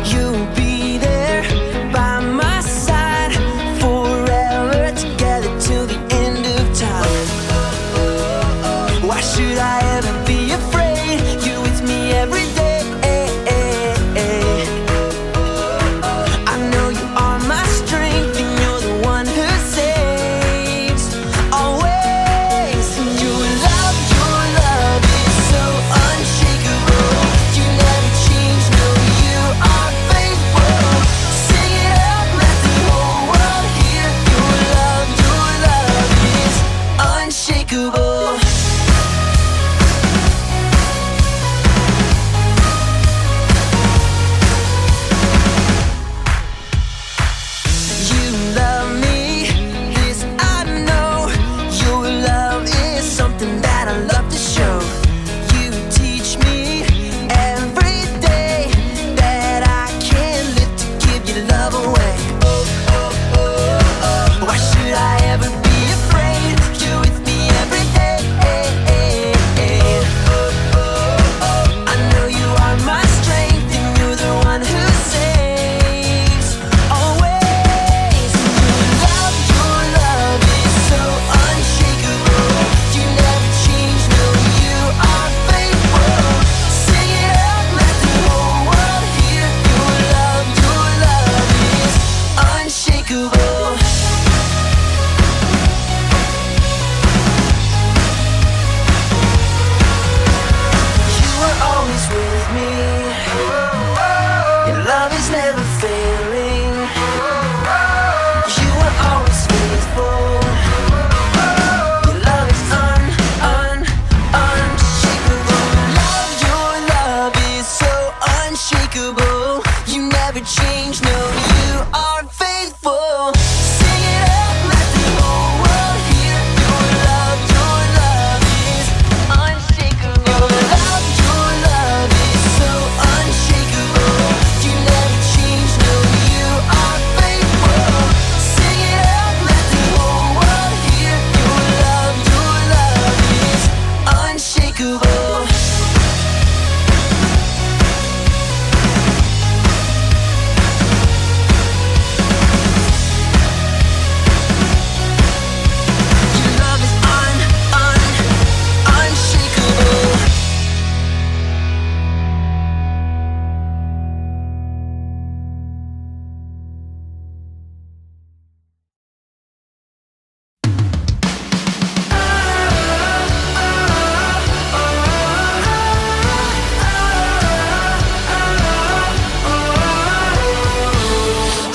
you'll be there by my side forever, together till the end of time. Why should I ever be afraid? You're with me every day. I know you are my strength, and you're the one who saves always. Your love is so unshakable. You never change, no, you are faithful. Sing it out, let the whole world hear. Your love is unshakable. You love me, this I know. Your love is something that I love to show. You teach me every day that I can't live to give your love away. Why should I ever be afraid? You're with me every day. I know you are my strength, and you're the one who saves always. Your love is so unshakable. You never change, no, you are faithful. Sing it out, let the whole world hear. Your love is unshakable. You are always with me. Your love is never failing. You are always faithful. Your love is unshakable. Your love is so unshakable. You never change, no, you are faithful. Sing it out, let the whole world hear. Your love is unshakable. Your love is so unshakable. You never change, no, you are faithful. Sing it out, let the whole world hear. Your love is unshakable. Your love is unshakable.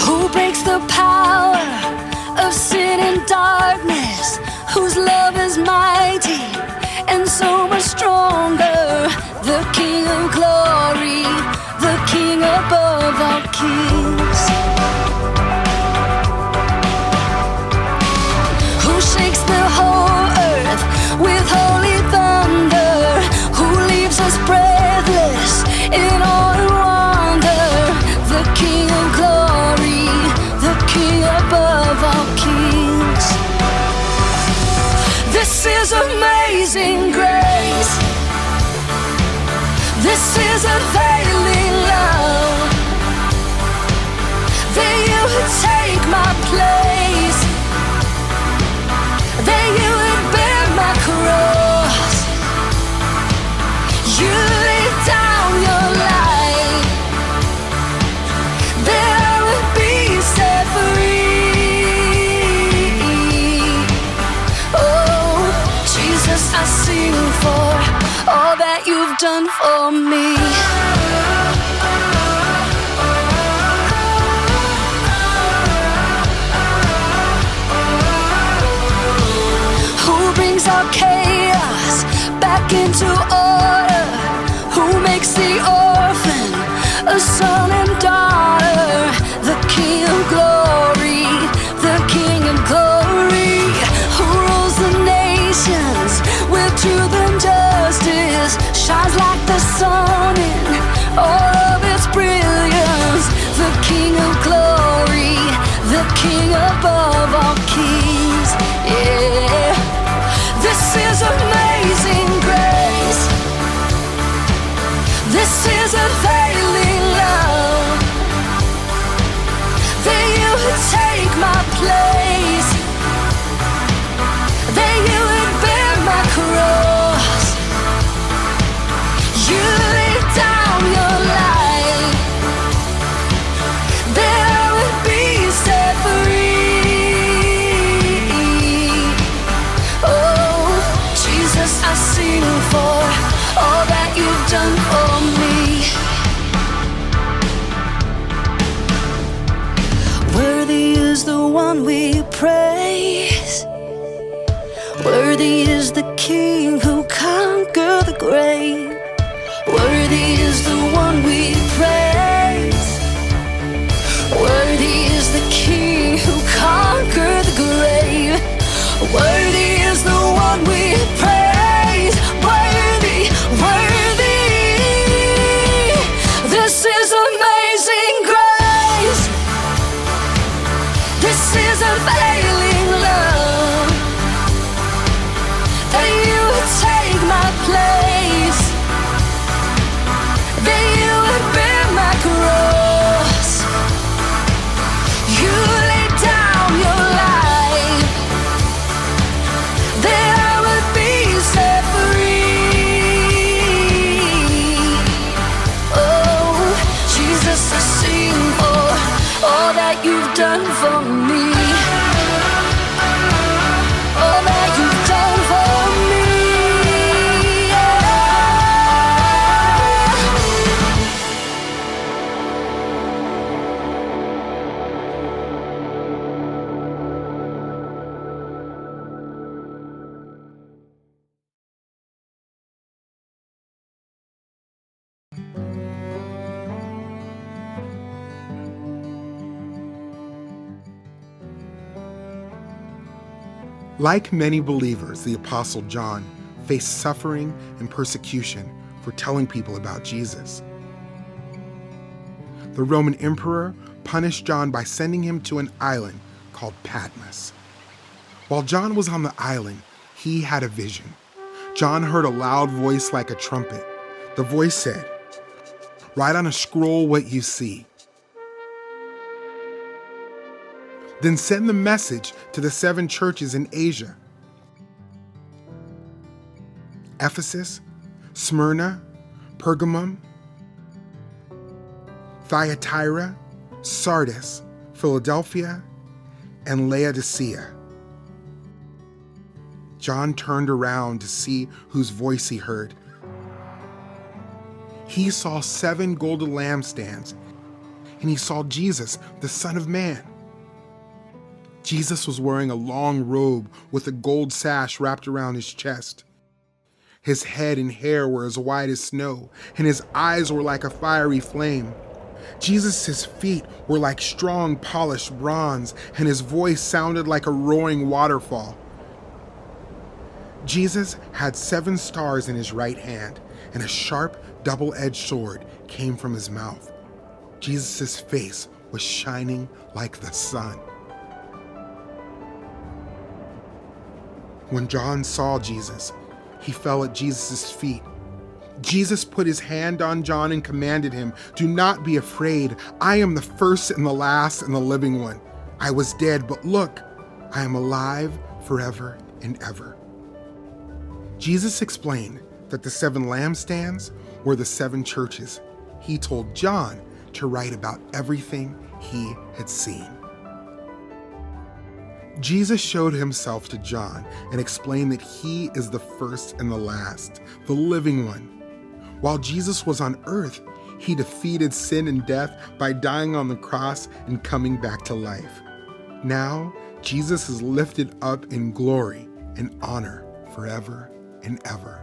Who breaks the power of sin and darkness? Whose love is mighty and so much stronger? The King of glory, the King above all kings. Who shakes the whole earth with holy thunder? Who leaves us breathless in awe and wonder? The King of glory, the King above all kings. This is amazing grace. This is unfailing love. That you would take my place, that you would bear my cross. You laid down your life, that I would be set free. Oh, Jesus, I sing for all that you've done for me. Who brings our chaos back into order? Who makes the orphan a son and daughter? The King of glory, the King of glory. Who rules the nations with truth and justice? Shines like the sun in all of its brilliance. The King of glory, the King above all kings. Yeah, this is amazing grace. This is unfailing love. one we praise. Worthy is the King who conquered the grave. Worthy is the one we praise. Worthy is the King who conquered the grave. Worthy is the one we praise. Worthy, worthy. This is amazing grace. This is unfailing love. That you would take my place. That you would bear my cross. You laid down your life. That I would be set free. Oh, Jesus, I sing for all that you've done for me. All that you've done for me. Like many believers, the Apostle John faced suffering and persecution for telling people about Jesus. The Roman emperor punished John by sending him to an island called Patmos. While John was on the island, he had a vision. John heard a loud voice like a trumpet. The voice said, "Write on a scroll what you see. Then send the message to the 7 churches in Asia: Ephesus, Smyrna, Pergamum, Thyatira, Sardis, Philadelphia, and Laodicea." John turned around to see whose voice he heard. He saw 7 golden lampstands, and he saw Jesus, the Son of Man. Jesus was wearing a long robe with a gold sash wrapped around his chest. His head and hair were as white as snow, and his eyes were like a fiery flame. Jesus' feet were like strong, polished bronze, and his voice sounded like a roaring waterfall. Jesus had 7 stars in his right hand, and a sharp, double-edged sword came from his mouth. Jesus' face was shining like the sun. When John saw Jesus, he fell at Jesus' feet. Jesus put his hand on John and commanded him, "Do not be afraid. I am the first and the last and the living one. I was dead, but look, I am alive forever and ever." Jesus explained that the 7 lampstands were the 7 churches. He told John to write about everything he had seen. Jesus showed himself to John and explained that he is the first and the last, the living one. While Jesus was on earth, he defeated sin and death by dying on the cross and coming back to life. Now, Jesus is lifted up in glory and honor forever and ever.